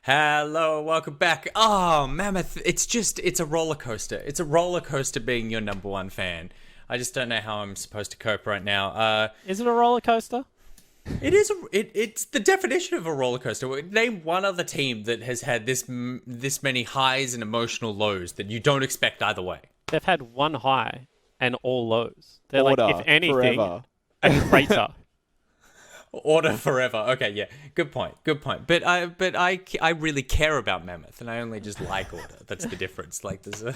Hello, welcome back. Oh, Mammoth, it's a roller coaster. It's a roller coaster being your number one fan. I just don't know how I'm supposed to cope right now. Is it a roller coaster? It's the definition of a roller coaster. Name one other team that has had this many highs and emotional lows that you don't expect either way. They've had one high and all lows. They're Order, like, if anything, forever. a crater. Order forever. Okay, yeah, good point. But I really care about Mammoth, and I only just like Order. That's the difference. Like there's a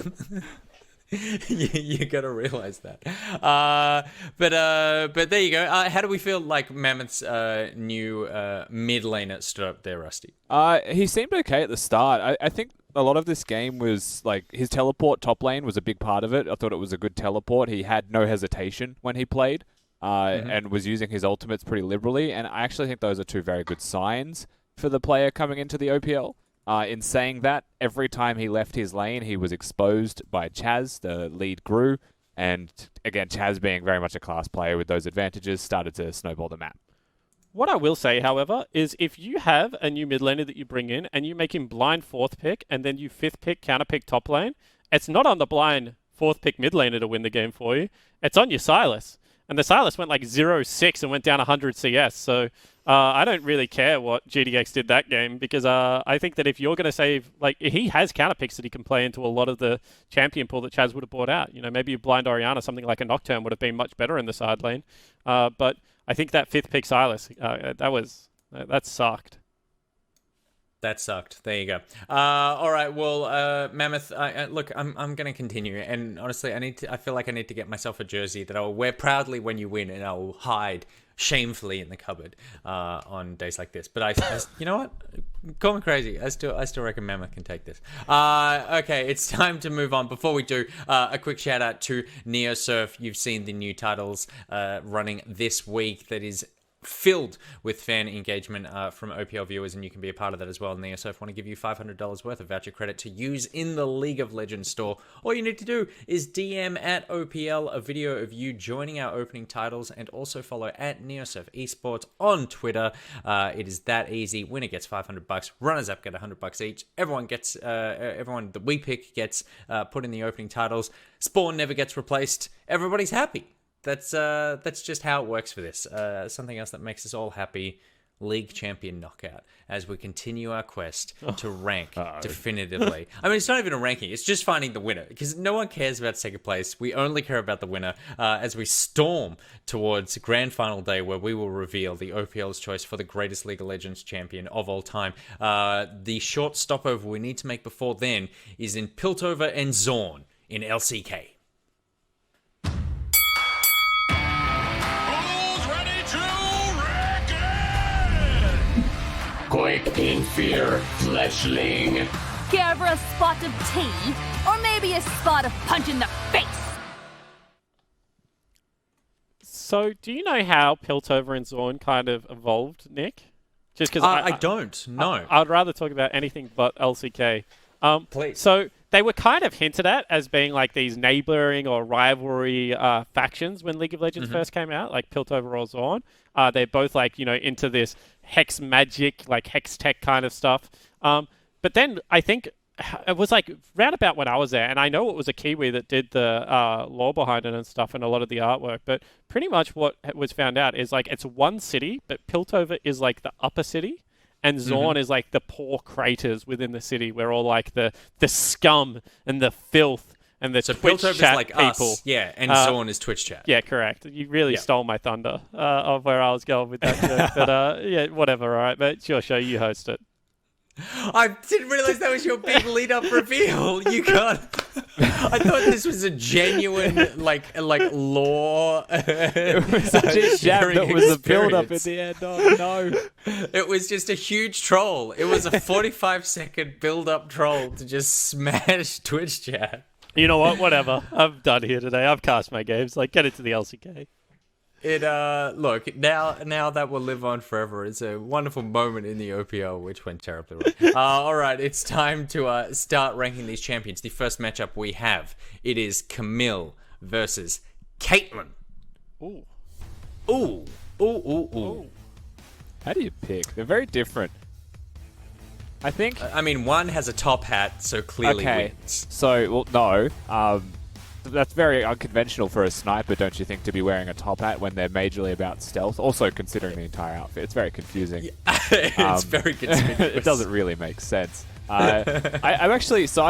you gotta realize that. But there you go. How do we feel like Mammoth's new mid laner stood up there, Rusty? He seemed okay at the start. I think a lot of this game was like his teleport top lane was a big part of it. I thought it was a good teleport. He had no hesitation when he played. And was using his ultimates pretty liberally, and I actually think those are two very good signs for the player coming into the OPL. In saying that, every time he left his lane, he was exposed by Chaz, the lead grew, and again, Chaz being very much a class player with those advantages, started to snowball the map. What I will say, however, is if you have a new mid laner that you bring in, and you make him blind 4th pick, and then you 5th pick, counter pick top lane, it's not on the blind 4th pick mid laner to win the game for you, it's on your Sylas. And the Sylas went like 0-6 and went down 100 CS. So I don't really care what GDX did that game because I think that if you're going to save, like he has counter picks that he can play into a lot of the champion pool that Chaz would have bought out. You know, maybe you blind Orianna, something like a Nocturne would have been much better in the side lane. But I think that 5th pick Sylas, that sucked. That sucked. There you go. All right. Well, Mammoth. Look, I'm going to continue, and honestly, I feel like I need to get myself a jersey that I will wear proudly when you win, and I will hide shamefully in the cupboard on days like this. But I you know what? Call me crazy. I still reckon Mammoth can take this. Okay, it's time to move on. Before we do, a quick shout out to NeoSurf. You've seen the new titles running this week. That is filled with fan engagement from OPL viewers, and you can be a part of that as well. And NeoSurf want to give you $500 worth of voucher credit to use in the League of Legends store. All you need to do is DM at OPL a video of you joining our opening titles, and also follow at NeoSurf Esports on Twitter. It is that easy. Winner gets $500. Runners up get $100 each. Everyone that we pick gets put in the opening titles. Spawn never gets replaced. Everybody's happy. That's just how it works for this. Something else that makes us all happy: League Champion Knockout, as we continue our quest to rank definitively. I mean, it's not even a ranking, it's just finding the winner, because no one cares about second place. We only care about the winner as we storm towards Grand Final Day, where we will reveal the OPL's choice for the greatest League of Legends champion of all time. The short stopover we need to make before then is in Piltover and Zorn in LCK. Quick in fear, fleshling. Care for a spot of tea? Or maybe a spot of punch in the face? So, do you know how Piltover and Zorn kind of evolved, Nick? Just because I don't know. I'd rather talk about anything but LCK. Please. So they were kind of hinted at as being like these neighboring or rivalry factions when League of Legends first came out, like Piltover or Zorn. They're both like, into this hex magic, like hex tech kind of stuff. But then I think it was like round about when I was there, and I know it was a Kiwi that did the lore behind it and stuff and a lot of the artwork, but pretty much what was found out is like it's one city, but Piltover is like the upper city, and Zorn is like the poor craters within the city where all like the scum and the filth and the Twitch Piltover's chat like people. us, yeah, and Zorn is Twitch chat. Yeah, correct. You really stole my thunder of where I was going with that joke. But yeah, whatever, all right. But it's your show, you host it. I didn't realize that was your big lead-up reveal. You can't. I thought this was a genuine, like lore. It was such a jab that was a build-up at the end. Oh, no. It was just a huge troll. It was a 45-second build-up troll to just smash Twitch chat. You know what? Whatever. I'm done here today. I've cast my games. Like, get into the LCK. It look, now that will live on forever. It's a wonderful moment in the OPL, which went terribly wrong. All right, it's time to start ranking these champions. The first matchup we have, it is Camille versus Caitlyn. Ooh. Ooh. How do you pick? They're very different. I think. I mean, one has a top hat, so clearly wins. So, well, no. That's very unconventional for a sniper, don't you think, to be wearing a top hat when they're majorly about stealth? Also, considering the entire outfit, it's very confusing. It's very conspicuous. It doesn't really make sense. I'm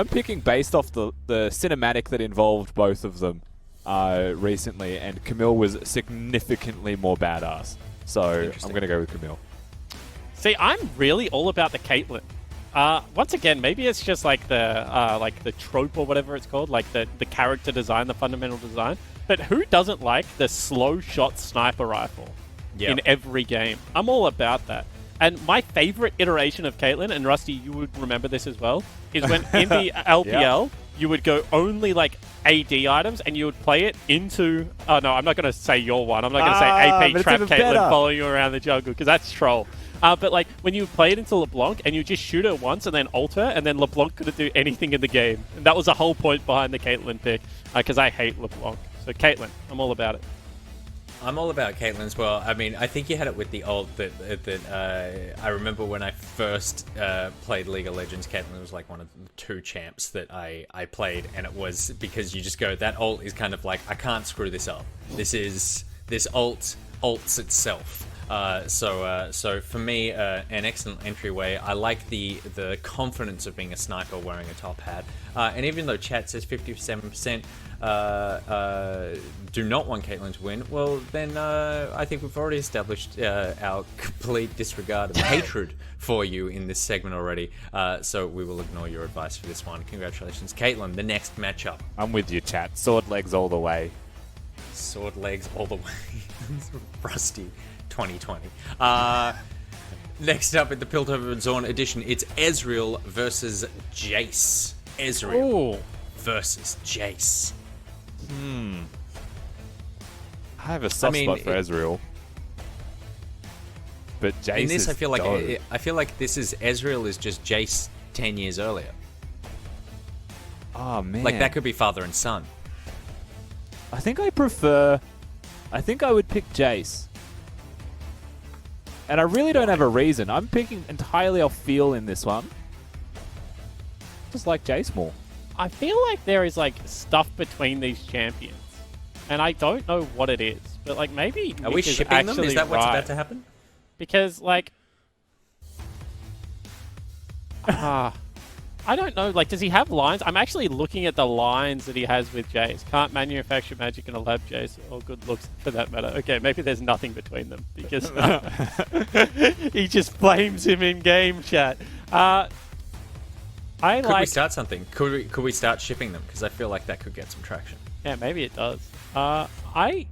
picking based off the cinematic that involved both of them recently, and Camille was significantly more badass. So I'm going to go with Camille. See, I'm really all about the Caitlyn. Once again, maybe it's just like the trope or whatever it's called, like the character design, the fundamental design. But who doesn't like the slow shot sniper rifle in every game? I'm all about that. And my favorite iteration of Caitlyn, and Rusty, you would remember this as well, is when in the LPL, you would go only like AD items and you would play it into... Oh, no, I'm not going to say your one. I'm not going to say AP Trap Caitlyn following you around the jungle, because that's troll. But like when you play it into LeBlanc and you just shoot her once and then ult her, and then LeBlanc couldn't do anything in the game. And that was the whole point behind the Caitlyn pick, because I hate LeBlanc. So Caitlyn, I'm all about it. I'm all about Caitlyn as well. I mean, I think you had it with the ult that I remember when I first played League of Legends, Caitlyn was like one of the 2 champs that I played, and it was because you just go, that ult is kind of like, I can't screw this up. This ult ults itself. So for me, an excellent entryway. I like the confidence of being a sniper wearing a top hat. And even though chat says 57% do not want Caitlyn to win, well, then I think we've already established our complete disregard and hatred for you in this segment already. So we will ignore your advice for this one. Congratulations, Caitlyn. The next matchup. I'm with you, chat. Sword legs all the way. Sword legs all the way. Rusty 2020. Next up in the Piltover Zorn edition, it's Ezreal versus Jace. Ezreal versus Jace. I have a soft spot for Ezreal. But Jace in this, is I feel like dope. I feel like this is Ezreal is just Jace 10 years earlier. Oh man. Like that could be father and son. I think I would pick Jace. And I really don't have a reason. I'm picking entirely off feel in this one. Just like Jace more. I feel like there is like stuff between these champions, and I don't know what it is. But like maybe are we shipping them? Is that what's about to happen? Because like, I don't know. Like, does he have lines? I'm actually looking at the lines that he has with Jace. Can't manufacture magic in a lab, Jace, or good looks for that matter. Okay, maybe there's nothing between them because he just flames him in game chat. Could we start something? Could we start shipping them? Because I feel like that could get some traction. Yeah, maybe it does. I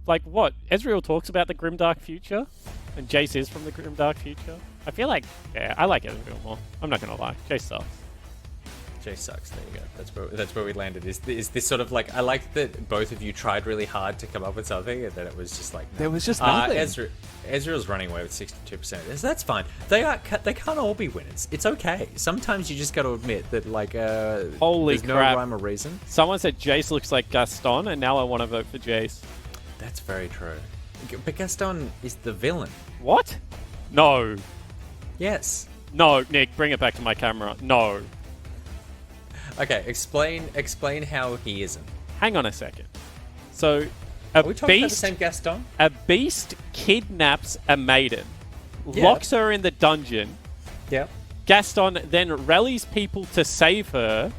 like what Ezreal talks about the grimdark future, and Jace is from the grimdark future. I feel like, yeah, I like Ezreal more. I'm not gonna lie, Jace sucks. Jace sucks. There you go. That's where we landed. Is this sort of like, I like that both of you tried really hard to come up with something, and then it was just like no. There was just nothing. Ezreal's running away with 62%. That's fine. They can't all be winners. It's okay. Sometimes you just got to admit that like holy there's crap. no rhyme or reason. Someone said Jace looks like Gaston, and now I want to vote for Jace. That's very true. But Gaston is the villain. What? No. Yes. No, Nick, bring it back to my camera. No. Okay, explain how he isn't. Hang on a second. So, Are we talking about the same Gaston? A beast kidnaps a maiden, locks her in the dungeon. Yeah. Gaston then rallies people to save her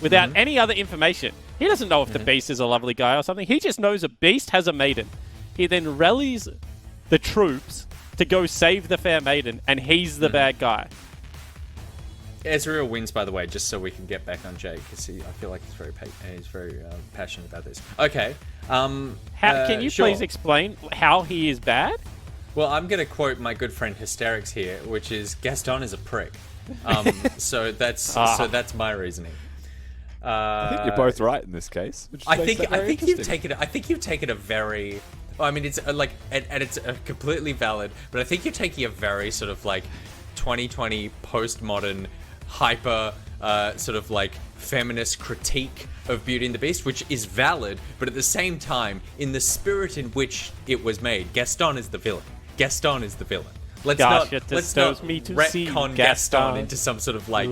without any other information. He doesn't know if the beast is a lovely guy or something. He just knows a beast has a maiden. He then rallies the troops to go save the fair maiden, and he's the bad guy. Ezreal wins, by the way, just so we can get back on Jay, because I feel like he's very passionate about this. Okay. Can you please explain how he is bad? Well, I'm going to quote my good friend Hysterics here, which is Gaston is a prick. So that's my reasoning. I think you're both right in this case. I think you've taken a very. I mean, it's and it's completely valid, but I think you're taking a very sort of like 2020 postmodern hyper sort of like feminist critique of Beauty and the Beast, which is valid, but at the same time, in the spirit in which it was made, Gaston is the villain. Gaston is the villain. let's Gosh, not it let's not disturbs me to see retcon Gaston Gaston into some sort of like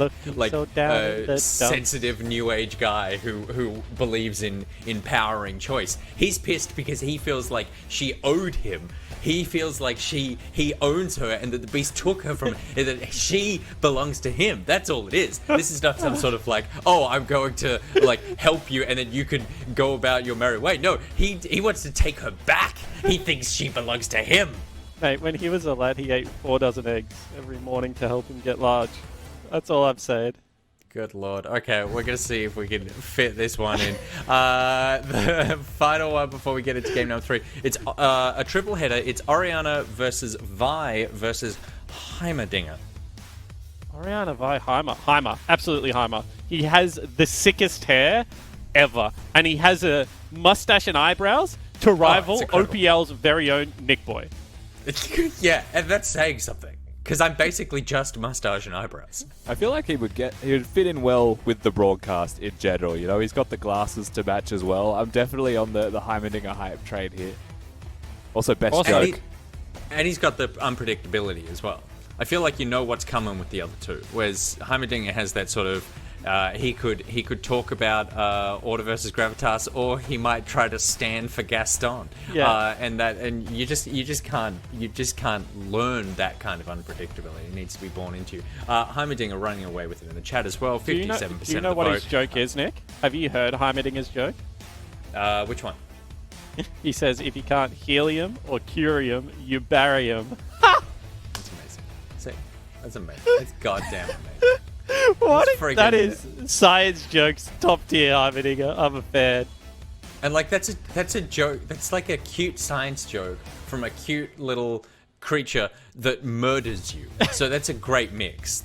so down in the dumps. sensitive new age guy who believes in empowering choice. He's pissed because he feels like she owed him. He feels like he owns her, and that the beast took her from and that she belongs to him. That's all it is. This is not some sort of like, oh, I'm going to like help you, and then you can go about your merry way. No, he wants to take her back. He thinks she belongs to him. Mate, when he was a lad, he ate 4 dozen eggs every morning to help him get large. That's all I'm saying. Good lord. Okay, we're going to see if we can fit this one in. The final one before we get into game number 3. It's a triple header. It's Oriana versus Vi versus Heimerdinger. Oriana Vi Heimer. Absolutely Heimer. He has the sickest hair ever. And he has a mustache and eyebrows to rival OPL's very own Nick Boy. Yeah, and that's saying something. Because I'm basically just mustache and eyebrows. I feel like he would fit in well with the broadcast in general. You know, he's got the glasses to match as well. I'm definitely on the Heimerdinger hype train here. Also, best joke. And he's got the unpredictability as well. I feel like you know what's coming with the other two. Whereas Heimerdinger has that sort of he could talk about Order versus Gravitas, or he might try to stand for Gaston. Yeah. And you just can't learn that kind of unpredictability. It needs to be born into you. Heimerdinger running away with it in the chat as well. 57% do you know of the vote. what his joke is, Nick? Have you heard Heimerdinger's joke? Which one? He says, if you can't heal him or cure him, you bury him. That's amazing. See, that's amazing. That's goddamn amazing. That is science jokes, top tier, Heimerdinger. I'm a fan. And like that's a joke. That's like a cute science joke from a cute little creature that murders you. So that's a great mix.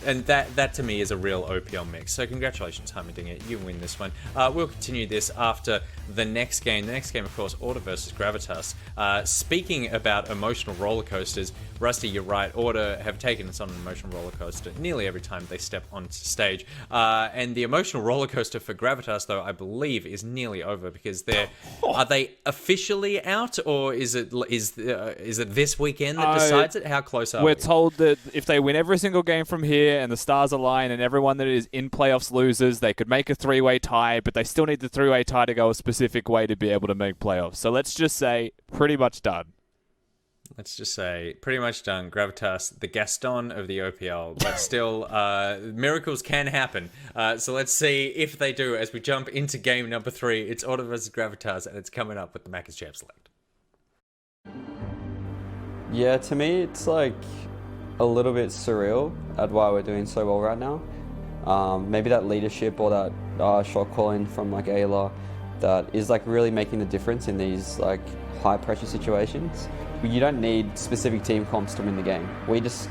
And that to me is a real OPL mix. So congratulations, Heimerdinger. You win this one. We'll continue this after the next game. The next game, of course, Order versus Gravitas. Speaking about emotional roller coasters, Rusty, you're right. Order have taken us on an emotional roller coaster nearly every time they step onto stage. And the emotional roller coaster for Gravitas, though, I believe, is nearly over because are they officially out, or is it this weekend that decides it? How close are we? We're told that if they win every single game from here and the stars align and everyone that is in playoffs loses, they could make a 3-way tie, but they still need the 3-way tie to go a specific way to be able to make playoffs. So let's just say pretty much done. Let's just say pretty much done. Gravitas, the Gaston of the OPL, but still miracles can happen. So let's see if they do as we jump into game number 3. It's Order versus Gravitas, and it's coming up with the Macca's Champ Select. Yeah, to me, it's like a little bit surreal at why we're doing so well right now. Maybe that leadership or that shot calling from like Ayla that is like really making the difference in these like high pressure situations. You don't need specific team comps to win the game. We just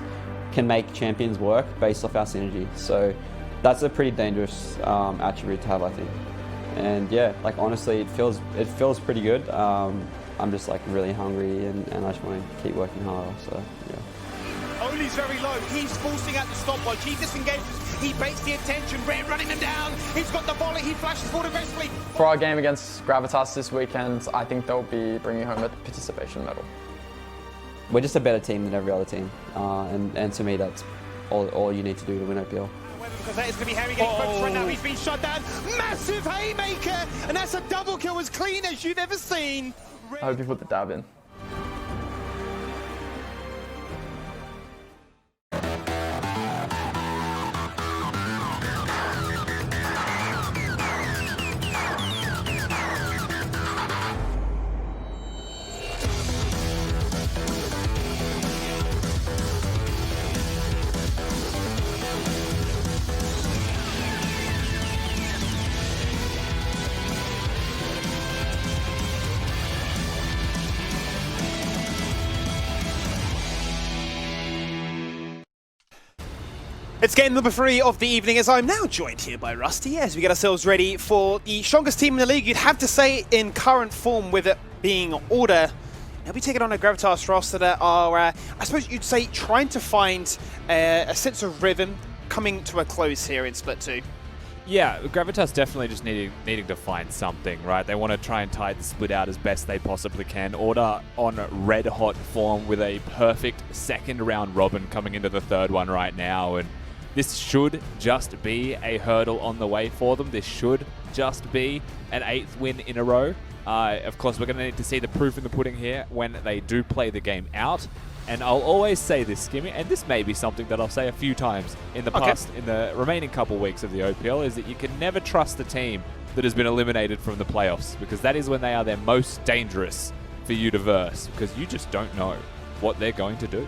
can make champions work based off our synergy. So that's a pretty dangerous attribute to have, I think. And yeah, like honestly, it feels pretty good. I'm just like really hungry and I just want to keep working harder. So yeah. Oli's very low. He's forcing out the stopwatch. He disengages. He baits the attention. Red running him down. He's got the volley. He flashes forward aggressively. For our game against Gravitas this weekend, I think they'll be bringing home a participation medal. We're just a better team than every other team. And to me, that's all you need to do to win OPL. Because that is going to be Harry getting focused right now. He's been shot down. Massive haymaker. And that's a double kill as clean as you've ever seen. I hope you put the dab in. It's game number 3 of the evening as I'm now joined here by Rusty as we get ourselves ready for the strongest team in the league. You'd have to say in current form with it being Order. They'll be taking on a Gravitas roster that are, I suppose you'd say, trying to find a sense of rhythm coming to a close here in Split 2. Yeah, Gravitas definitely just needing to find something, right? They want to try and tie the split out as best they possibly can. Order on red-hot form with a perfect second-round Robin coming into the third one right now, and this should just be a hurdle on the way for them. This should just be an 8th win in a row. Of course, we're going to need to see the proof in the pudding here when they do play the game out. And I'll always say this, Skimmy, and this may be something that I'll say a few times in the past, in the remaining couple weeks of the OPL, is that you can never trust a team that has been eliminated from the playoffs, because that is when they are their most dangerous for you to verse, because you just don't know what they're going to do.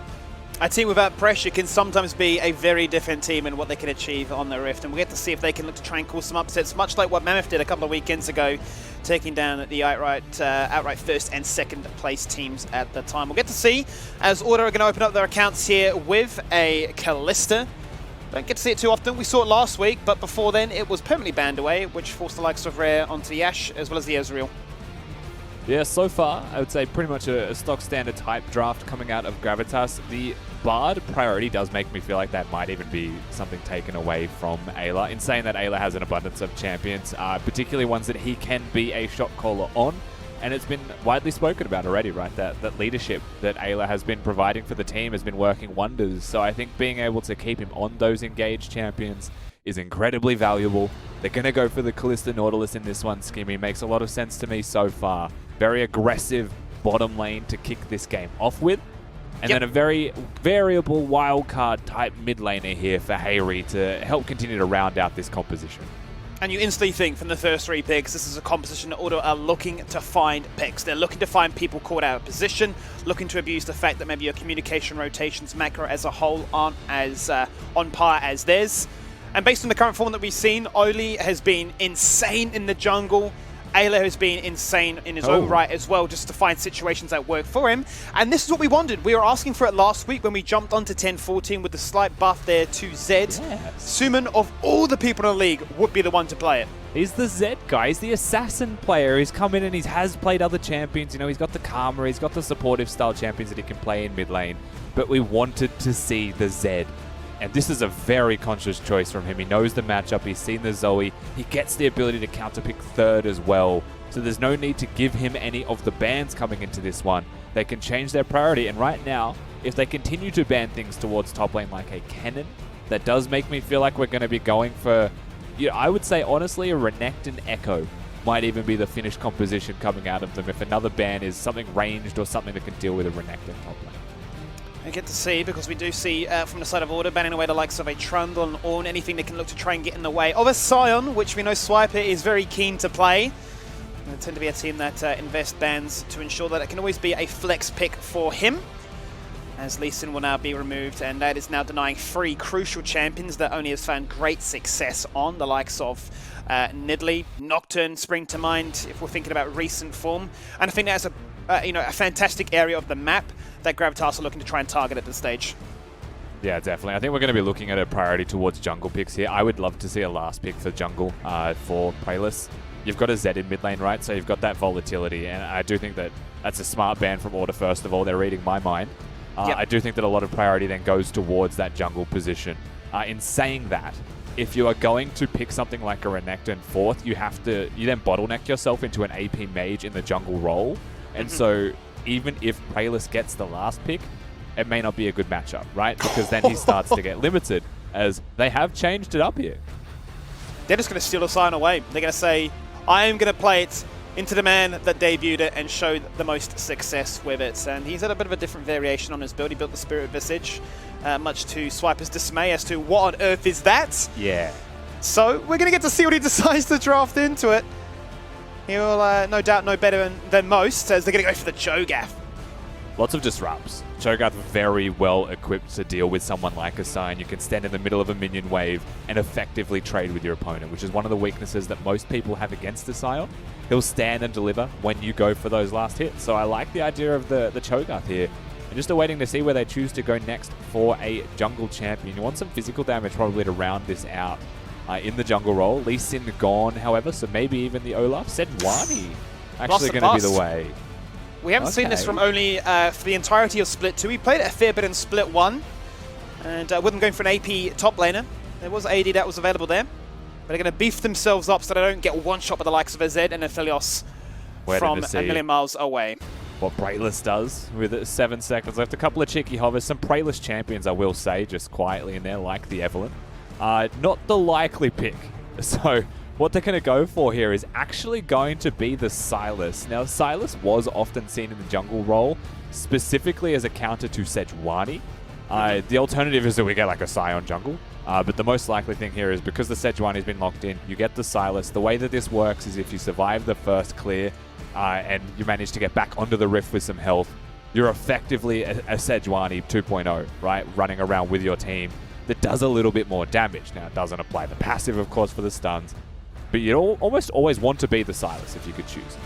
A team without pressure can sometimes be a very different team in what they can achieve on the Rift, and we'll get to see if they can look to try and cause some upsets, much like what Mammoth did a couple of weekends ago, taking down the outright first and second place teams at the time. We'll get to see as Order are going to open up their accounts here with a Callista. Don't get to see it too often. We saw it last week, but before then it was permanently banned away, which forced the likes of Rare onto the Ashe as well as the Ezreal. Yeah, so far, I would say pretty much a stock standard type draft coming out of Gravitas. The Bard priority does make me feel like that might even be something taken away from Ayla. In saying that Ayla has an abundance of champions, particularly ones that he can be a shot caller on. And it's been widely spoken about already, right? That leadership that Ayla has been providing for the team has been working wonders. So I think being able to keep him on those engaged champions is incredibly valuable. They're going to go for the Callista Nautilus in this one, Skimmy. Makes a lot of sense to me so far. Very aggressive bottom lane to kick this game off with. And then a very variable wildcard type mid laner here for Hayri to help continue to round out this composition. And you instantly think from the first 3 picks, this is a composition that Order are looking to find picks. They're looking to find people caught out of position, looking to abuse the fact that maybe your communication rotations macro as a whole aren't as on par as theirs. And based on the current form that we've seen, Oli has been insane in the jungle. Ayla has been insane in his own right as well, just to find situations that work for him. And this is what we wanted. We were asking for it last week when we jumped onto 10-14 with the slight buff there to Zed. Yes. Suman, of all the people in the league, would be the one to play it. He's the Zed guy. He's the assassin player. He's come in and he has played other champions. You know, he's got the Karma, he's got the supportive style champions that he can play in mid lane. But we wanted to see the Zed. And this is a very conscious choice from him. He knows the matchup. He's seen the Zoe. He gets the ability to counterpick third as well. So there's no need to give him any of the bans coming into this one. They can change their priority. And right now, if they continue to ban things towards top lane like a Kennen, that does make me feel like we're going to be going for, you know, I would say honestly a Renekton Echo might even be the finished composition coming out of them if another ban is something ranged or something that can deal with a Renekton top lane. I get to see, because we do see from the side of Order banning away the likes of a Trundle and Ornn, anything that can look to try and get in the way of a Sion, which we know Swiper is very keen to play. They tend to be a team that invest bans to ensure that it can always be a flex pick for him, as Lee Sin will now be removed, and that is now denying 3 crucial champions that only has found great success on, the likes of Nidalee, Nocturne spring to mind if we're thinking about recent form. And I think that's a fantastic area of the map that Gravitas are looking to try and target at this stage. Yeah, definitely. I think we're going to be looking at a priority towards jungle picks here. I would love to see a last pick for jungle for Playlist. You've got a Zed in mid lane, right? So you've got that volatility, and I do think that that's a smart ban from Order, first of all. They're reading my mind. I do think that a lot of priority then goes towards that jungle position. In saying that, if you are going to pick something like a Renekton fourth, you then bottleneck yourself into an AP mage in the jungle role. And so even if Playlist gets the last pick, it may not be a good matchup, right? Because then he starts to get limited, as they have changed it up here. They're just going to steal a sign away. They're going to say, I am going to play it into the man that debuted it and showed the most success with it. And he's had a bit of a different variation on his build. He built the Spirit Visage, much to Swiper's dismay as to what on earth is that? Yeah. So we're going to get to see what he decides to draft into it. He'll no doubt know better than most, as they're going to go for the Cho'Gath. Lots of disrupts. Cho'Gath very well equipped to deal with someone like a Sion. You can stand in the middle of a minion wave and effectively trade with your opponent, which is one of the weaknesses that most people have against the Sion. He'll stand and deliver when you go for those last hits. So I like the idea of the Cho'Gath here. And just awaiting to see where they choose to go next for a jungle champion. You want some physical damage probably to round this out. In the jungle role. Lee Sin gone, however, so maybe even the Olaf. Sejuani actually going to be the way. We haven't seen this from only for the entirety of Split 2. We played it a fair bit in Split 1. And with them going for an AP top laner, there was AD that was available there. they're going to beef themselves up so they don't get one shot by the likes of a Zed and a Philios from a million miles away. What Brayless does with 7 seconds left. A couple of cheeky hovers. Some Brayless champions, I will say, just quietly in there, like the Evelyn. Not the likely pick. So what they're going to go for here is actually going to be the Sylas. Now, Sylas was often seen in the jungle role, specifically as a counter to Sejuani. The alternative is that we get like a Scion jungle. But the most likely thing here is because the Sejuani's been locked in, you get the Sylas. The way that this works is if you survive the first clear and you manage to get back onto the Rift with some health, you're effectively a Sejuani 2.0, right? Running around with your team that does a little bit more damage. Now, it doesn't apply the passive, of course, for the stuns, but you almost always want to be the Sylas if you could choose.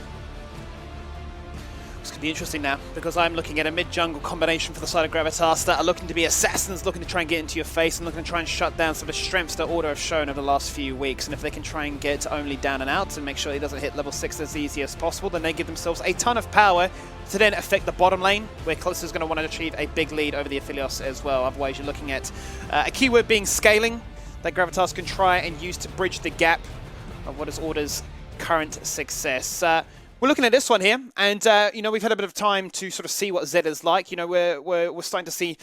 It's going to be interesting now, because I'm looking at a mid-jungle combination for the side of Gravitas that are looking to be assassins, looking to try and get into your face and looking to try and shut down some of the strengths that Order have shown over the last few weeks. And if they can try and get only down and out and make sure he doesn't hit level 6 as easy as possible, then they give themselves a ton of power to then affect the bottom lane, where Close is going to want to achieve a big lead over the Aphelios as well. Otherwise, you're looking at a keyword being scaling that Gravitas can try and use to bridge the gap of what is Order's current success. We're looking at this one here, and you know, we've had a bit of time to sort of see what Zed is like. You know, we're starting to see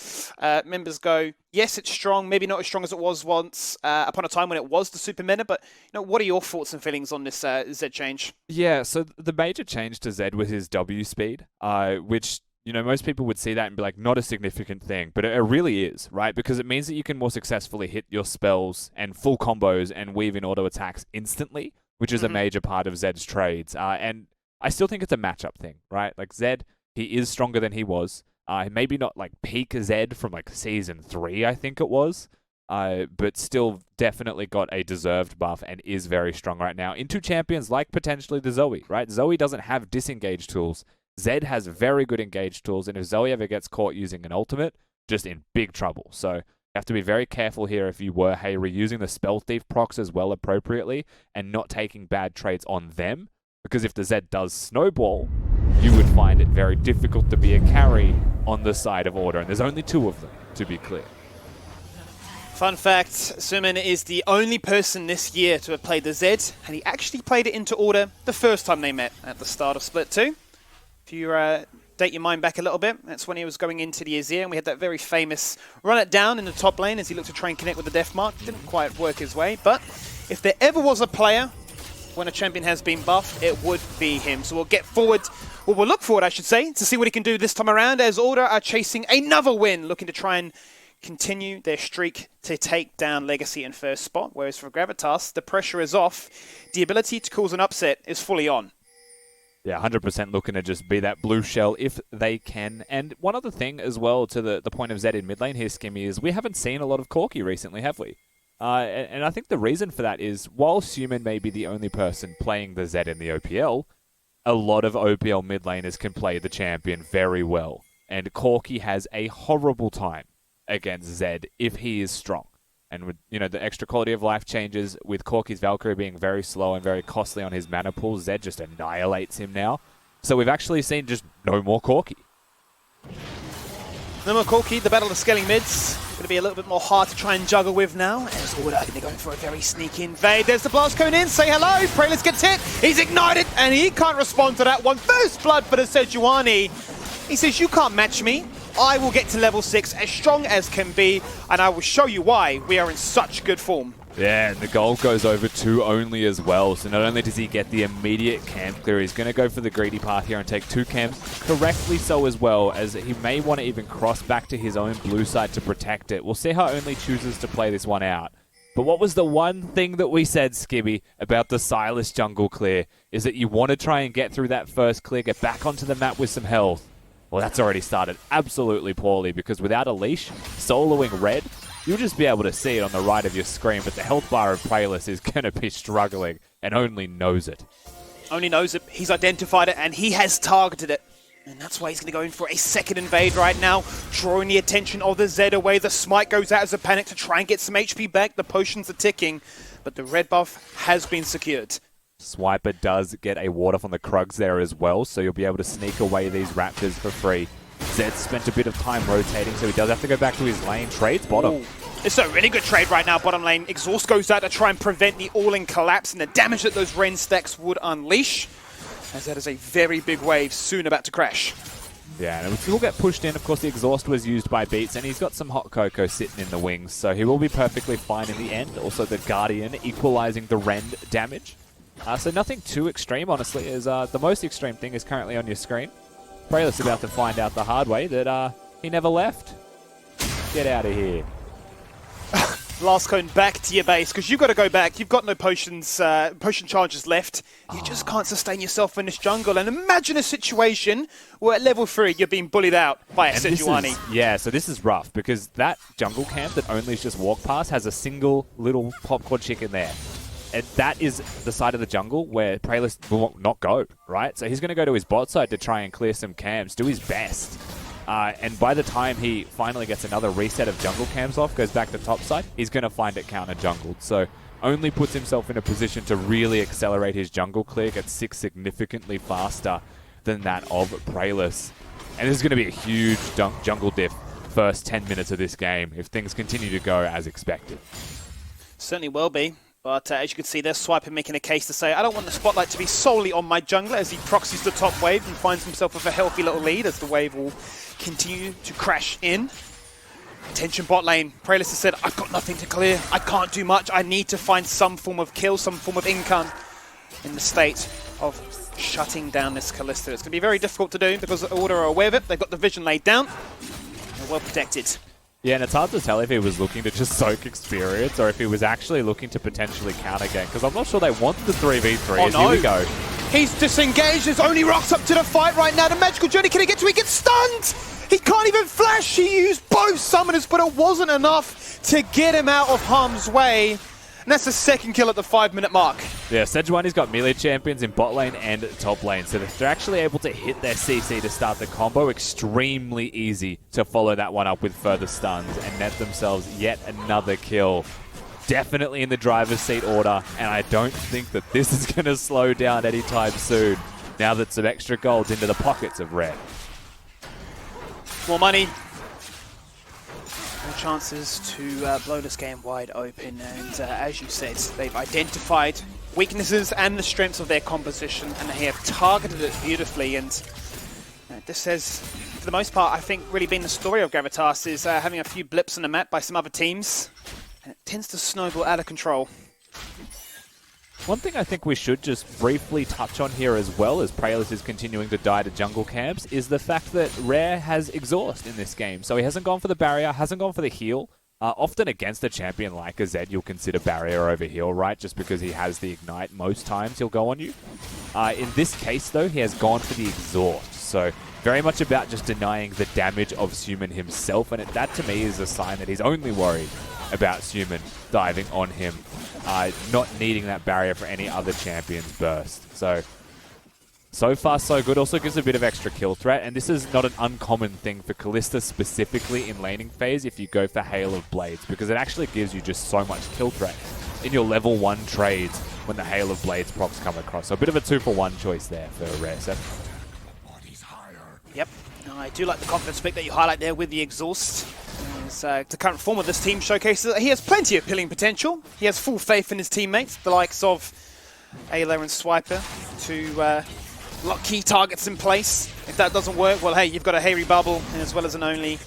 members go, yes, it's strong, maybe not as strong as it was once upon a time when it was the super meta. But you know, what are your thoughts and feelings on this Zed change? Yeah, so the major change to Zed was his W speed, which, you know, most people would see that and be like, not a significant thing, but it really is, right? Because it means that you can more successfully hit your spells and full combos and weave in auto attacks instantly, which is a major part of Zed's trades. And I still think it's a matchup thing, right? Like Zed, he is stronger than he was. Maybe not like peak Zed from like season 3, I think it was. But still definitely got a deserved buff and is very strong right now into champions like potentially the Zoe, right? Zoe doesn't have disengage tools. Zed has very good engage tools, and if Zoe ever gets caught using an ultimate, just in big trouble. So you have to be very careful here if you were Hayri using the Spell Thief procs as well appropriately and not taking bad trades on them. Because if the Zed does snowball, you would find it very difficult to be a carry on the side of Order. And there's only 2 of them, to be clear. Fun fact, Suman is the only person this year to have played the Zed, and he actually played it into Order the first time they met at the start of Split 2. If you date your mind back a little bit, that's when he was going into the Azir, and we had that very famous run it down in the top lane as he looked to try and connect with the Death Mark. Didn't quite work his way, but if there ever was a player when a champion has been buffed, it would be him. So we'll get forward, well, we'll look forward, I should say, to see what he can do this time around, as Order are chasing another win, looking to try and continue their streak to take down Legacy in first spot. Whereas for Gravitas, the pressure is off. The ability to cause an upset is fully on. Yeah, 100% looking to just be that blue shell if they can. And one other thing as well to the point of Zed in mid lane here, Skimmy, is we haven't seen a lot of Corki recently, have we? And I think the reason for that is, while Human may be the only person playing the Zed in the OPL, a lot of OPL mid laners can play the champion very well. And Corki has a horrible time against Zed if he is strong. And with, you know, the extra quality of life changes, with Corki's Valkyrie being very slow and very costly on his mana pool, Zed just annihilates him now. So we've actually seen just no more Corki. No more Corki, the battle of scaling mids. Going to be a little bit more hard to try and juggle with now. As Order are going to go for a very sneaky invade. There's the blast coming in. Say hello. Praelis gets hit. He's ignited, and he can't respond to that one. First blood for the Sejuani. He says, you can't match me. I will get to level 6 as strong as can be, and I will show you why we are in such good form. Yeah, and the gold goes over 2 only as well. So not only does he get the immediate camp clear, he's going to go for the greedy path here and take 2 camps. Correctly so as well, as he may want to even cross back to his own blue side to protect it. We'll see how Only chooses to play this one out. But what was the one thing that we said, Skibby, about the Sylas jungle clear, is that you want to try and get through that first clear, get back onto the map with some health. Well, that's already started absolutely poorly, because without a leash, soloing red, you'll just be able to see it on the right of your screen, but the health bar of Praelis is going to be struggling, and Only knows it. Only knows it, he's identified it, and he has targeted it. And that's why he's going to go in for a second invade right now, drawing the attention of the Zed away. The smite goes out as a panic to try and get some HP back. The potions are ticking, but the red buff has been secured. Swiper does get a ward off on the Krugs there as well, so you'll be able to sneak away these Raptors for free. Zed spent a bit of time rotating, so he does have to go back to his lane. Trades bottom. Ooh. It's a really good trade right now, bottom lane. Exhaust goes out to try and prevent the all-in collapse and the damage that those rain stacks would unleash, as that is a very big wave soon about to crash. Yeah, and if he will get pushed in, of course the exhaust was used by Beats, and he's got some hot cocoa sitting in the wings, so he will be perfectly fine in the end. Also the Guardian equalizing the rend damage. So nothing too extreme, honestly, as the most extreme thing is currently on your screen. Praelis about to find out the hard way that he never left. Get out of here. Last cone back to your base, because you've got to go back. You've got no potions, potion charges left. You just can't sustain yourself in this jungle. And imagine a situation where at level 3 you're being bullied out by a Sejuani. Yeah, so this is rough, because that jungle camp that Only's just walked past has a single little popcorn chicken there. And that is the side of the jungle where Praelis will not go, right? So he's going to go to his bot side to try and clear some camps, do his best. And by the time he finally gets another reset of jungle cams off, goes back to top side, he's going to find it counter-jungled. So Only puts himself in a position to really accelerate his jungle clear, gets 6 significantly faster than that of Praelis. And this is going to be a huge jungle diff first 10 minutes of this game if things continue to go as expected. Certainly will be. But as you can see, they're swiping, making a case to say, I don't want the spotlight to be solely on my jungler, as he proxies the top wave and finds himself with a healthy little lead as the wave will continue to crash in. Attention bot lane. Praelis has said, I've got nothing to clear. I can't do much. I need to find some form of kill, some form of income in the state of shutting down this Kalista. It's going to be very difficult to do because the Order are aware of it. They've got the vision laid down. They're well protected. Yeah, and it's hard to tell if he was looking to just soak experience or if he was actually looking to potentially counter gank, because I'm not sure they want the 3v3. Oh, no. Here we go. He's disengaged. There's only rocks up to the fight right now. The magical journey, can he get to it? He gets stunned! He can't even flash. He used both summoners, but it wasn't enough to get him out of harm's way. And that's the second kill at the 5-minute mark. Yeah, Sejuani's got melee champions in bot lane and top lane, so they're actually able to hit their CC to start the combo. Extremely easy to follow that one up with further stuns and net themselves yet another kill. Definitely in the driver's seat Order, and I don't think that this is going to slow down anytime soon, now that some extra gold's into the pockets of Red. More money. More chances to blow this game wide open, and as you said, they've identified weaknesses and the strengths of their composition, and they have targeted it beautifully. And this has, for the most part, I think really been the story of Gravitas, is having a few blips on the map by some other teams, and it tends to snowball out of control. One thing I think we should just briefly touch on here as well, as Praelis is continuing to die to jungle camps, is the fact that Rare has exhaust in this game. So he hasn't gone for the barrier, hasn't gone for the heal. Often against a champion like a Zed, you'll consider barrier over heal, right? Just because he has the ignite most times, he'll go on you. In this case, though, he has gone for the exhaust. So very much about just denying the damage of Suman himself. And that, to me, is a sign that he's only worried about Suman diving on him, not needing that barrier for any other champion's burst. So far so good. Also gives a bit of extra kill threat, and this is not an uncommon thing for Kalista specifically in laning phase if you go for Hail of Blades, because it actually gives you just so much kill threat in your level 1 trades when the Hail of Blades procs come across. So a bit of a 2-for-1 choice there for Rare. Yep, I do like the confidence pick that you highlight there with the exhaust. The current form of this team showcases that he has plenty of pilling potential. He has full faith in his teammates, the likes of Ayla and Swiper, to lock key targets in place. If that doesn't work, well, hey, you've got a Hairy Bubble as well as an Only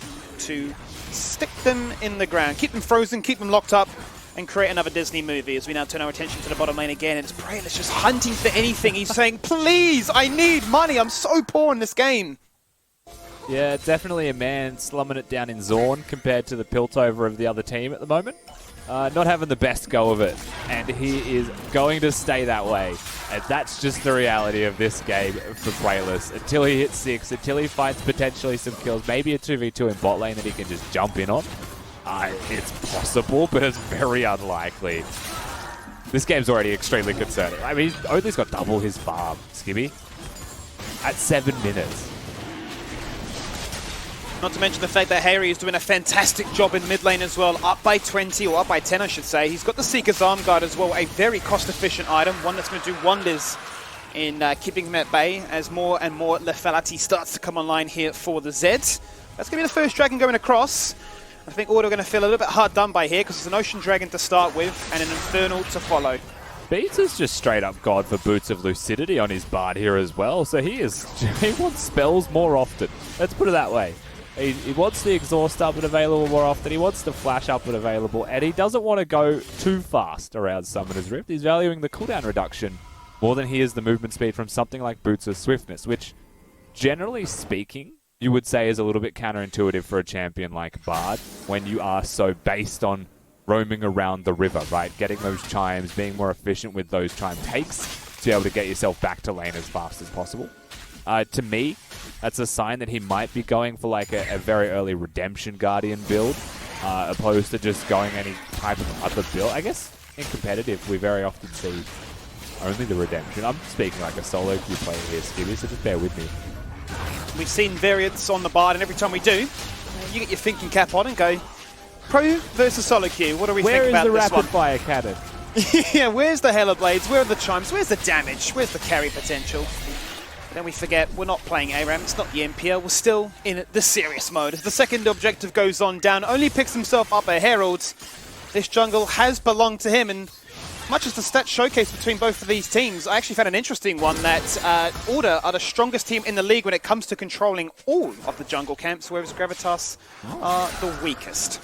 to stick them in the ground. Keep them frozen, keep them locked up, and create another Disney movie as we now turn our attention to the bottom lane again. And it's Praelis just hunting for anything. He's saying, please, I need money. I'm so poor in this game. Yeah, definitely a man slumming it down in Zorn compared to the Piltover of the other team at the moment. Not having the best go of it, and he is going to stay that way. And that's just the reality of this game for Praelis. Until he hits 6, until he finds potentially some kills, maybe a 2v2 in bot lane that he can just jump in on. It's possible, but it's very unlikely. This game's already extremely concerning. I mean, Only's got double his farm, Skibby, at 7 minutes. Not to mention the fact that Harry is doing a fantastic job in mid lane as well, up by 20, or up by 10 I should say. He's got the Seeker's Arm Guard as well, a very cost-efficient item, one that's going to do wonders in keeping him at bay as more and more lethality starts to come online here for the Zeds. That's going to be the first dragon going across. I think Order are going to feel a little bit hard done by here because it's an Ocean Dragon to start with and an Infernal to follow. Beats is just straight up God for Boots of Lucidity on his Bard here as well, so he wants spells more often. Let's put it that way. He wants the Exhaust up and available more often, he wants the Flash up and available, and he doesn't want to go too fast around Summoner's Rift. He's valuing the cooldown reduction more than he is the movement speed from something like Boots of Swiftness, which, generally speaking, you would say is a little bit counterintuitive for a champion like Bard when you are so based on roaming around the river, right? Getting those chimes, being more efficient with those chime takes to be able to get yourself back to lane as fast as possible. To me, that's a sign that he might be going for like a very early Redemption Guardian build, opposed to just going any type of other build. I guess in competitive, we very often see only the Redemption. I'm speaking like a solo queue player here, Skibby, so just bear with me. We've seen variants on the Bard, and every time we do, you get your thinking cap on and go, Pro versus solo queue, what do we think about this one? Where is the rapid fire cannon? Yeah, where's the Hella Blades? Where are the chimes? Where's the damage? Where's the carry potential? Then we forget we're not playing ARAM, it's not the MPL, we're still in the serious mode. As the second objective goes on down, only picks himself up a Herald. This jungle has belonged to him, and much as the stats showcase between both of these teams, I actually found an interesting one that Order are the strongest team in the league when it comes to controlling all of the jungle camps, whereas Gravitas are the weakest.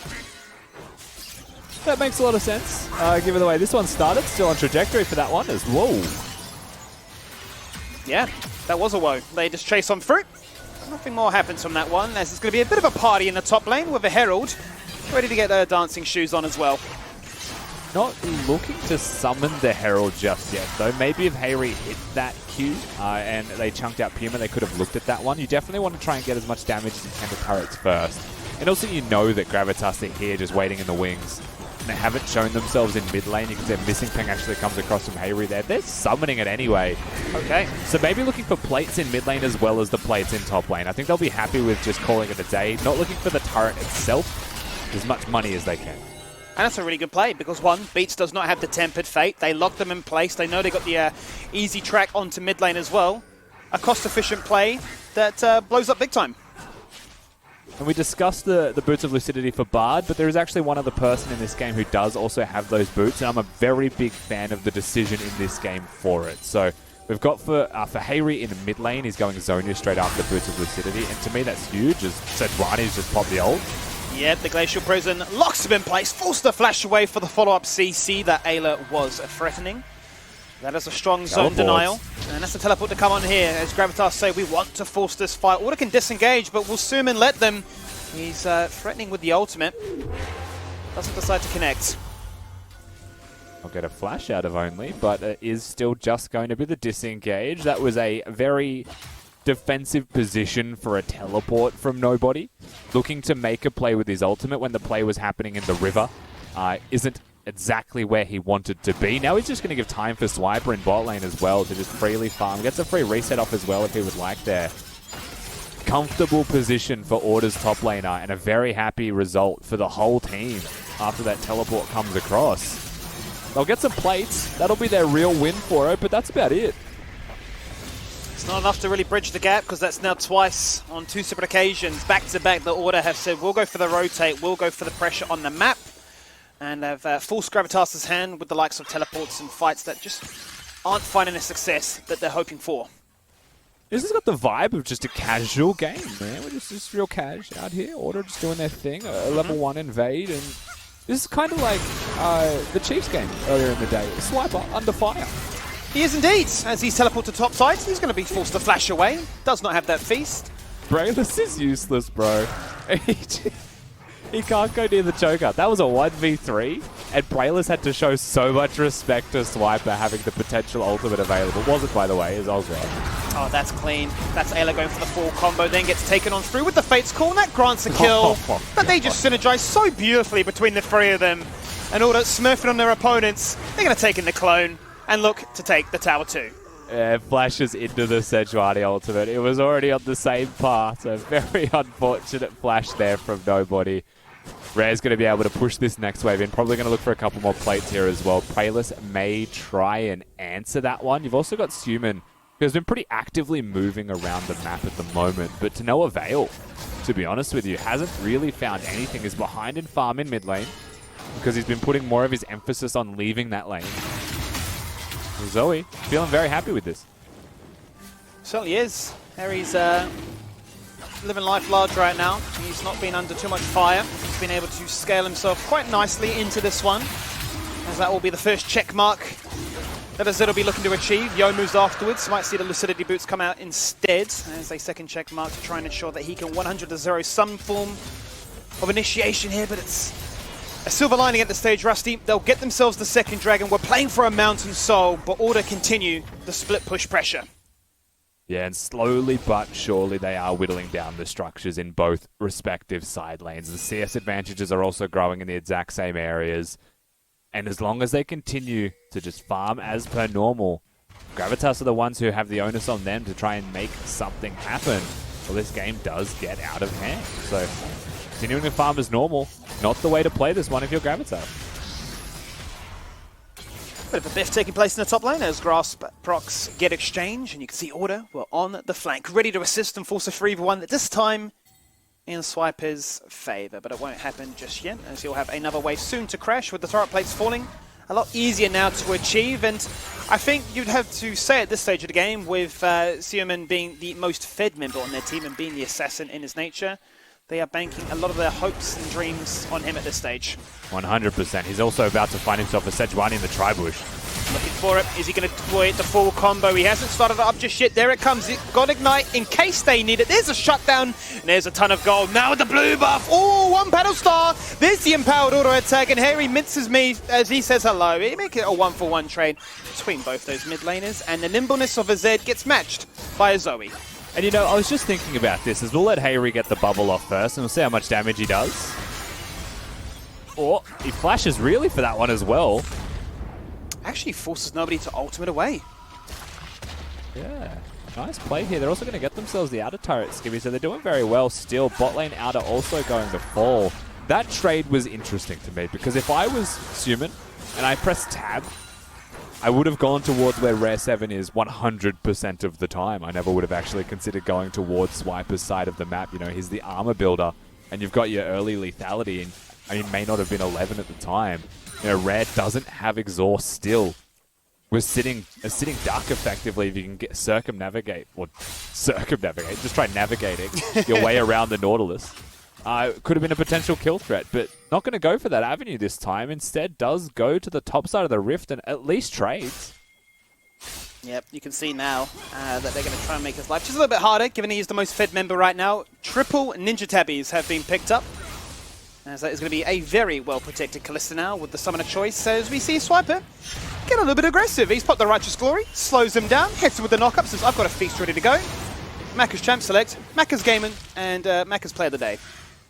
That makes a lot of sense, given the way this one started. Still on trajectory for that one as whoa. Yeah, that was a woe. They just chase on through. Nothing more happens from that one, as it's going to be a bit of a party in the top lane with a Herald ready to get their dancing shoes on as well. Not looking to summon the Herald just yet, though. Maybe if Hayri hit that Q and they chunked out Puma, they could have looked at that one. You definitely want to try and get as much damage as you can to turrets first. And also you know that Gravitas are here just waiting in the wings. And they haven't shown themselves in mid lane. You can see a missing ping actually comes across from Hayri there. They're summoning it anyway. Okay. So maybe looking for plates in mid lane as well as the plates in top lane. I think they'll be happy with just calling it a day. Not looking for the turret itself. As much money as they can. And that's a really good play, because one, Beats does not have the Tempered Fate. They lock them in place. They know they got the easy track onto mid lane as well. A cost-efficient play that blows up big time. And we discussed the boots of Lucidity for Bard, but there is actually one other person in this game who does also have those boots, and I'm a very big fan of the decision in this game for it. So we've got for Hayri in the mid lane, he's going Zonia straight after the boots of Lucidity, and to me that's huge, as Sedrani's just popped the ult. Yep, the Glacial Prison locks him in place, forced the flash away for the follow-up CC that Ayla was threatening. That is a strong zone denial, and that's the teleport to come on here, as Gravitas say, we want to force this fight. Order can disengage, but will Suman let them? He's threatening with the ultimate. Doesn't decide to connect. I'll get a flash out of only, but it is still just going to be the disengage. That was a very defensive position for a teleport from nobody. Looking to make a play with his ultimate when the play was happening in the river. Isn't exactly where he wanted to be. Now he's just going to give time for Swiper in bot lane as well to just freely farm. Gets a free reset off as well if he would like there. Comfortable position for Order's top laner and a very happy result for the whole team after that teleport comes across. They'll get some plates. That'll be their real win for it, but that's about it. It's not enough to really bridge the gap, because that's now twice on two separate occasions. Back to back, the Order have said, we'll go for the rotate, we'll go for the pressure on the map. And have forced Gravitas' hand with the likes of teleports and fights that just aren't finding the success that they're hoping for. This has got the vibe of just a casual game, man. We're just real cash out here. Order just doing their thing. A level 1 invade. And this is kind of like the Chiefs game earlier in the day. A Swiper under fire. He is indeed. As he's teleported to top side, he's going to be forced to flash away. Does not have that feast. Brayless is useless, bro. He can't go near the choker. That was a 1v3, and Brayless had to show so much respect to Swiper having the potential ultimate available. Wasn't, by the way, as Ozra. Oh, that's clean. That's Ayla going for the full combo, then gets taken on through with the Fate's Call, and that grants a kill. But they just synergize so beautifully between the three of them. And Order smurfing on their opponents. They're going to take in the clone and look to take the tower too. Yeah, flashes into the Sejuani ultimate. It was already on the same path. A very unfortunate flash there from nobody. Rare's going to be able to push this next wave in. Probably going to look for a couple more plates here as well. Prayless may try and answer that one. You've also got Suman, who has been pretty actively moving around the map at the moment, but to no avail. to be honest with you. Hasn't really found anything. Is behind in farm in mid lane because he's been putting more of his emphasis on leaving that lane. Zoe, feeling very happy with this. Certainly is. Harry's living life large right now. He's not been under too much fire. He's been able to scale himself quite nicely into this one, as that will be the first check mark that Azir will be looking to achieve. Yo moves afterwards. Might see the Lucidity Boots come out instead as a second check mark to try and ensure that he can 100-0 some form of initiation here, but it's a silver lining at this stage, Rusty. They'll get themselves the second dragon. We're playing for a Mountain Soul, but Order continue the split push pressure. Yeah, and slowly but surely they are whittling down the structures in both respective side lanes. The CS advantages are also growing in the exact same areas. And as long as they continue to just farm as per normal, Gravitas are the ones who have the onus on them to try and make something happen. Well, this game does get out of hand. So, continuing to farm as normal, not the way to play this one if you're Gravitas. Bit of a biff taking place in the top lane as Grasp procs get exchange, and you can see Order were on the flank, ready to assist and force a 3v1 this time in Swiper's favour, but it won't happen just yet, as he'll have another wave soon to crash with the turret plates falling. A lot easier now to achieve, and I think you'd have to say at this stage of the game, with Seoman being the most fed member on their team and being the assassin in his nature, they are banking a lot of their hopes and dreams on him at this stage. 100%. He's also about to find himself a Sejuani in the Tribush. Looking for it. Is he going to deploy the full combo? He hasn't started it up just yet. There it comes. Got Ignite in case they need it. There's a shutdown. And there's a ton of gold. Now with the blue buff. Oh, one battle star. There's the empowered auto attack. And Harry minces me as he says hello. He make it a 1-for-1 trade between both those mid laners. And the nimbleness of a Zed gets matched by a Zoe. And you know, I was just thinking about this, as we'll let Hayri get the bubble off first, and we'll see how much damage he does. Or, he flashes really for that one as well. Actually forces nobody to ultimate away. Yeah, nice play here. They're also going to get themselves the outer turret, Skibby, so they're doing very well still. Bot lane outer also going to fall. That trade was interesting to me, because if I was Suman, and I pressed tab, I would have gone towards where Rare 7 is 100% of the time. I never would have actually considered going towards Swiper's side of the map. You know, he's the armor builder, and you've got your early lethality, and I mean, may not have been 11 at the time. You know, Rare doesn't have exhaust still. We're sitting duck effectively if you can get circumnavigate, just try navigating your way around the Nautilus. Could have been a potential kill threat, but not going to go for that avenue this time. Instead, does go to the top side of the rift and at least trades. Yep, you can see now that they're going to try and make his life just a little bit harder, given he's the most fed member right now. Triple Ninja Tabbies have been picked up, as that is going to be a very well-protected Kalista now with the summoner choice. So as we see Swiper get a little bit aggressive. He's popped the Righteous Glory, slows him down, hits him with the knock-up, says, I've got a feast ready to go. Macca's champ select, Macca's gaming, and Macca's player of the day.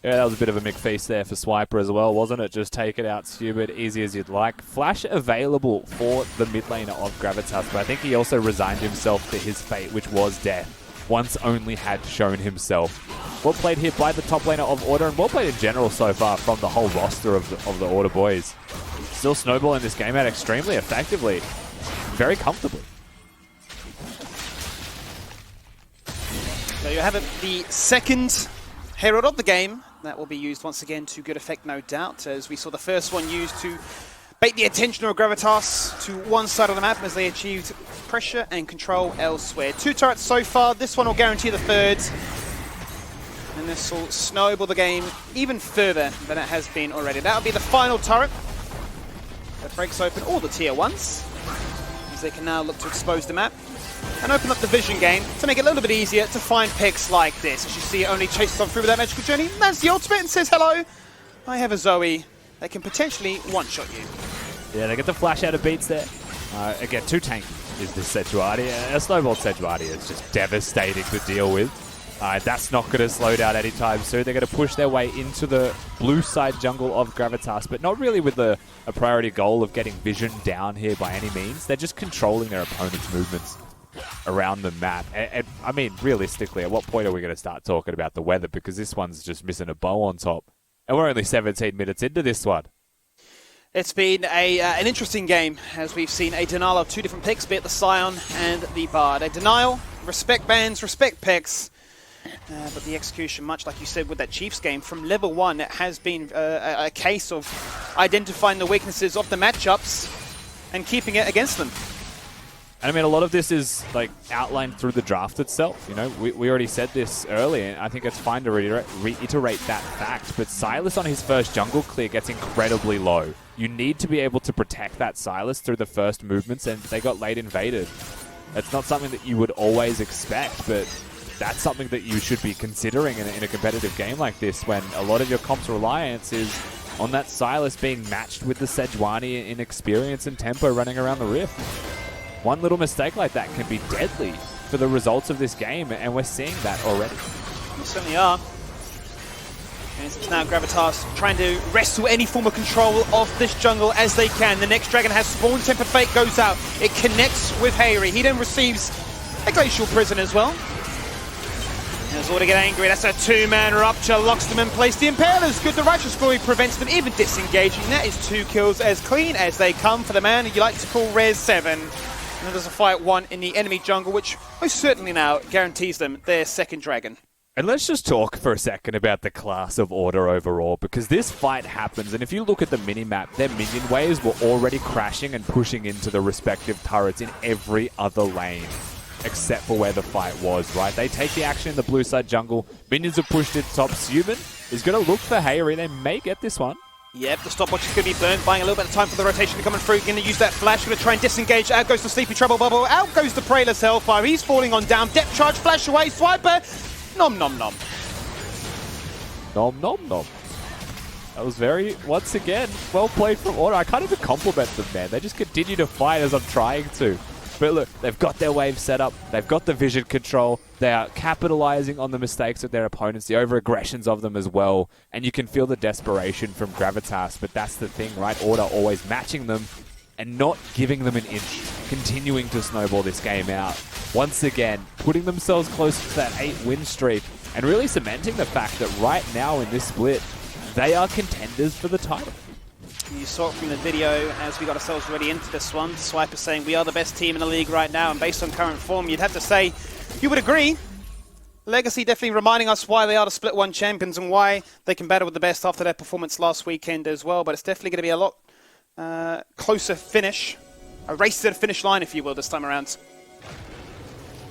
Yeah, that was a bit of a McFeast there for Swiper as well, wasn't it? Just take it out, Stupid, easy as you'd like. Flash available for the mid laner of Gravitas, but I think he also resigned himself to his fate, which was death, once only had shown himself. Well played here by the top laner of Order, and well played in general so far from the whole roster of the Order boys. Still snowballing this game out extremely effectively, very comfortably. There you have it, the second Herald of the game. That will be used once again to good effect, no doubt, as we saw the first one used to bait the attention of Gravitas to one side of the map as they achieved pressure and control elsewhere. 2 turrets so far, this one will guarantee the third, and this will snowball the game even further than it has been already. That will be the final turret that breaks open all the tier 1s, as they can now look to expose the map and open up the vision game to make it a little bit easier to find picks like this. As you see, it only chases on through with that magical journey, lands the ultimate and says, hello, I have a Zoe that can potentially one-shot you. Yeah, they get the flash out of beats there. Again, too tanky is this Sejuani. A snowball Sejuani is just devastating to deal with. That's not going to slow down anytime soon. They're going to push their way into the blue side jungle of Gravitas, but not really with a priority goal of getting vision down here by any means. They're just controlling their opponent's movements around the map. And I mean, realistically, at what point are we going to start talking about the weather? Because this one's just missing a bow on top. And we're only 17 minutes into this one. It's been an interesting game, as we've seen a denial of 2 different picks, be it the Scion and the Bard. A denial, respect bans, respect picks. But the execution, much like you said with that Chiefs game, from level 1, it has been a case of identifying the weaknesses of the matchups and keeping it against them. And I mean, a lot of this is like outlined through the draft itself. You know, we already said this earlier, and I think it's fine to reiterate that fact. But Sylas on his first jungle clear gets incredibly low. You need to be able to protect that Sylas through the first movements, and they got late invaded. It's not something that you would always expect, but that's something that you should be considering in a competitive game like this, when a lot of your comp's reliance is on that Sylas being matched with the Sejuani in experience and tempo running around the Rift. One little mistake like that can be deadly for the results of this game, and we're seeing that already. We certainly are. And it's now Gravitas trying to wrestle any form of control of this jungle as they can. The next dragon has spawned, Tempered Fate goes out. It connects with Hayri. He then receives a Glacial Prison as well. As Order get angry, that's a 2-man rupture, locks them in place. The Impalers, good, the Righteous Glory prevents them even disengaging. That is 2 kills as clean as they come for the man you like to call Res 7. And then there's a fight 1 in the enemy jungle, which most certainly now guarantees them their second dragon. And let's just talk for a second about the class of Order overall, because this fight happens, and if you look at the minimap, their minion waves were already crashing and pushing into the respective turrets in every other lane, except for where the fight was, right? They take the action in the blue side jungle, minions have pushed it top. Suman is going to look for Hayri, they may get this one. Yep, the stopwatch is going to be burned, buying a little bit of time for the rotation coming through. Going to use that flash, going to try and disengage. Out goes the Sleepy Trouble Bubble, out goes the Praeless Hellfire. He's falling on down, depth charge, flash away, Swiper. Nom nom nom. Nom nom nom. That was very, once again, well played from Order. I can't even compliment them, man. They just continue to fight as I'm trying to. But look, they've got their wave set up. They've got the vision control. They are capitalizing on the mistakes of their opponents, the over-aggressions of them as well. And you can feel the desperation from Gravitas. But that's the thing, right? Order always matching them and not giving them an inch, continuing to snowball this game out. Once again, putting themselves close to that 8-win streak and really cementing the fact that right now in this split, they are contenders for the title. You saw it from the video as we got ourselves ready into this one. Swiper saying we are the best team in the league right now, and based on current form, you'd have to say you would agree. Legacy definitely reminding us why they are the Split 1 champions and why they can battle with the best after their performance last weekend as well. But it's definitely going to be a lot closer finish, a race to the finish line, if you will, this time around.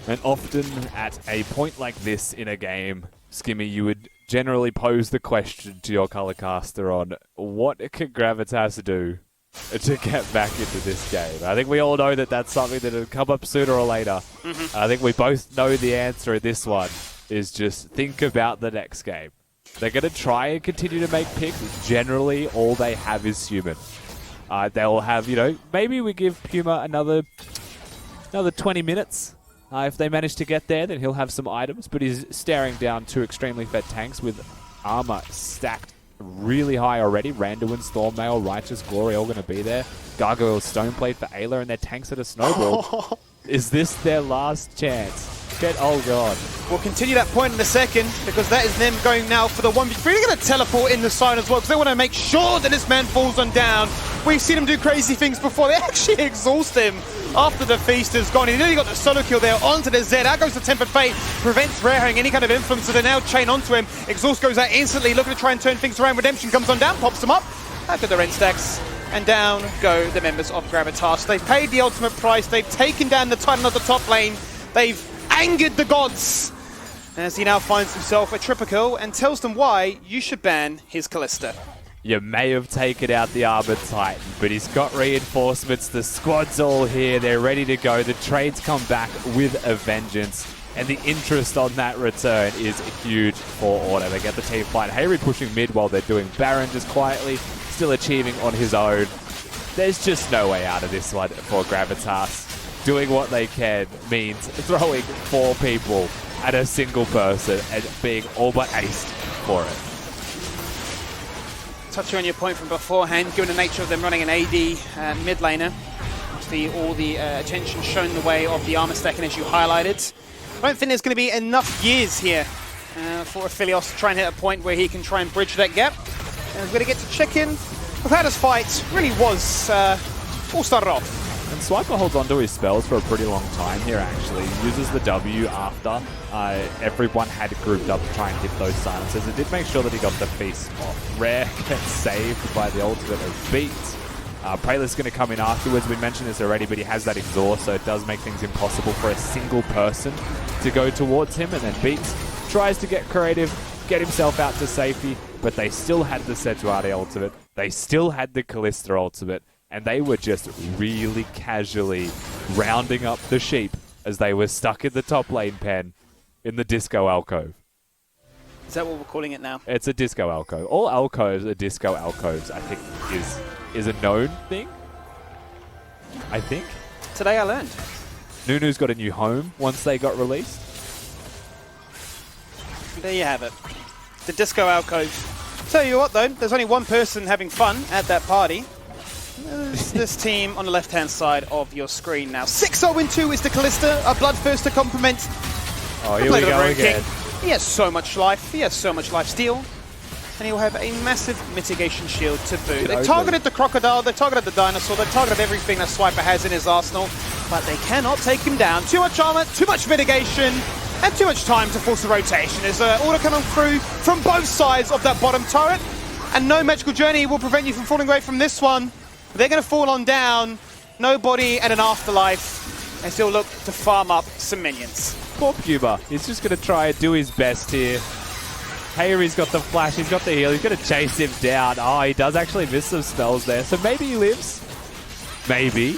And often at a point like this in a game, Skimmy, you would generally pose the question to your color caster on what can Gravitas do to get back into this game. I think we all know that that's something that will come up sooner or later. I think we both know the answer in this one is just think about the next game. They're going to try and continue to make picks. Generally, all they have is Human. They'll have, you know, maybe we give Puma another 20 minutes. If they manage to get there, then he'll have some items, but he's staring down 2 extremely fed tanks with armor stacked really high already. Randuin, Stormmail, Righteous Glory all going to be there. Gargoyle Stoneplate for Ayla and their tanks that are snowballed. Is this their last chance? Oh god. We'll continue that point in a second, because that is them going now for the 1v3. They're going to teleport in the side as well, because they want to make sure that this man falls on down. We've seen him do crazy things before. They actually exhaust him after the feast is gone. He nearly got the solo kill there onto the Z. Out goes the Tempered Fate, prevents Rare having any kind of influence, so they now chain onto him. Exhaust goes out instantly, looking to try and turn things around. Redemption comes on down, pops them up. Out go the Ren stacks, and down go the members of Gravitas. They've paid the ultimate price. They've taken down the Titan of the top lane. They've angered the gods, as he now finds himself a triple kill and tells them why you should ban his Callista. You may have taken out the Armored Titan, but he's got reinforcements. The squad's all here. They're ready to go. The trades come back with a vengeance, and the interest on that return is huge for Order. They get the team fight. Hayri pushing mid while they're doing Baron just quietly, still achieving on his own. There's just no way out of this one for Gravitas. Doing what they can means throwing 4 people at a single person and being all but aced for it. Touching on your point from beforehand, given the nature of them running an AD mid laner, obviously all the attention shown the way of the armor stacking as you highlighted. I don't think there's going to be enough years here for Aphelios to try and hit a point where he can try and bridge that gap. And we're going to get to check in with how this fight really was all started off. And Swiper holds onto his spells for a pretty long time here, actually. He uses the W after everyone had grouped up to try and hit those silences. It did make sure that he got the feast off. Rare gets saved by the ultimate of Beats. Preyler's going to come in afterwards. We mentioned this already, but he has that exhaust, so it does make things impossible for a single person to go towards him. And then Beats tries to get creative, get himself out to safety, but they still had the Sejuani ultimate. They still had the Kalista ultimate, and they were just really casually rounding up the sheep as they were stuck in the top lane pen in the disco alcove. Is that what we're calling it now? It's a disco alcove. All alcoves are disco alcoves, I think, is a known thing. I think. Today I learned. Nunu's got a new home once they got released. There you have it. The disco alcove. Tell you what though, there's only one person having fun at that party. This team on the left-hand side of your screen now. 6-0-2 is the Kalista, a Bloodthirst to complement. Oh, here we go again. He has so much life. He has so much life steal. And he'll have a massive mitigation shield to boot. They targeted the Crocodile, they targeted the Dinosaur, they targeted everything that Swiper has in his arsenal, but they cannot take him down. Too much armor, too much mitigation, and too much time to force the rotation. There's an order coming through from both sides of that bottom turret, and no magical journey will prevent you from falling away from this one. They're going to fall on down, nobody and an afterlife, and still look to farm up some minions. Poor Cuba. He's just going to try and do his best here. Hayri's got the flash, he's got the heal, he's going to chase him down. Oh, he does actually miss some spells there, so maybe he lives. Maybe.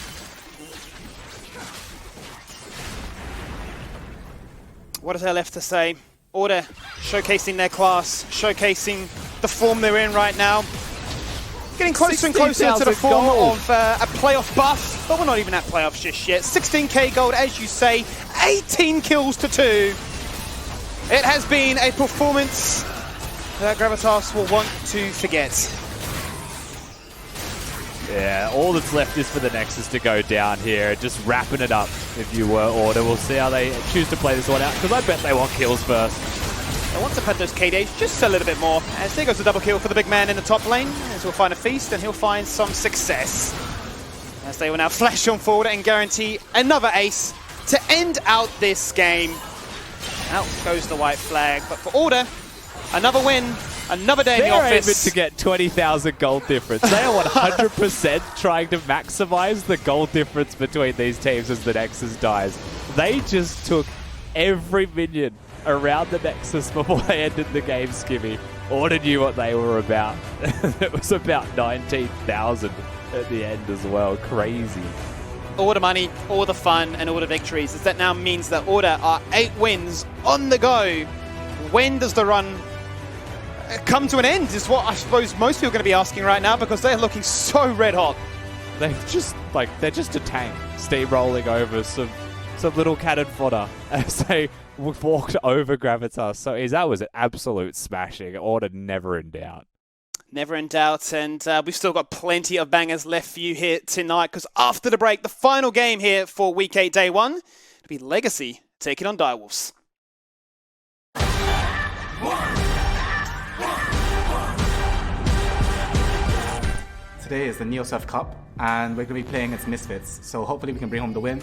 What is there left to say? Order showcasing their class, showcasing the form they're in right now. Getting closer and closer to the form of a playoff buff, but we're not even at playoffs just yet. 16k gold, as you say, 18 kills to 2. It has been a performance that Gravitas will want to forget. Yeah, all that's left is for the Nexus to go down here, just wrapping it up, if you were Order. We'll see how they choose to play this one out, because I bet they want kills first. They want to pad those KDs just a little bit more, as there goes the double kill for the big man in the top lane, as he'll find a feast and he'll find some success. As they will now flash on forward and guarantee another ace to end out this game. Out goes the white flag, but for Order, another win, another day in the office. They're able to get 20,000 gold difference. They are 100% trying to maximize the gold difference between these teams as the Nexus dies. They just took every minion around the Nexus before they ended the game, Skimmy. Order knew what they were about. It was about 19,000 at the end as well. Crazy. All the money, all the fun, and all the victories. As that now means that Order are 8 wins on the go. When does the run come to an end is what I suppose most people are going to be asking right now, because they're looking so red hot. They're just a tank steamrolling over some little cannon fodder as they walked over Gravitas. So that was an absolute smashing. Order never in doubt. Never in doubt, and we've still got plenty of bangers left for you here tonight, because after the break, the final game here for Week 8, Day 1, it'll be Legacy taking on Direwolves. Today is the NeoSurf Cup, and we're going to be playing against Misfits, so hopefully we can bring home the win.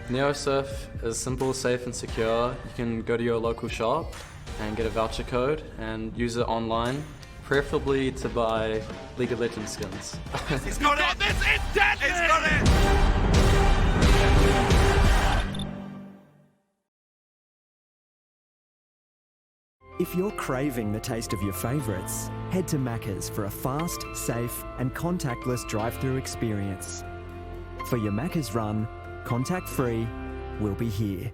NeoSurf is simple, safe and secure. You can go to your local shop and get a voucher code and use it online, preferably to buy League of Legends skins. He's got it! It's dead! He's got it! If you're craving the taste of your favourites, head to Macca's for a fast, safe and contactless drive-through experience. For your Macca's run, contact free, we'll be here.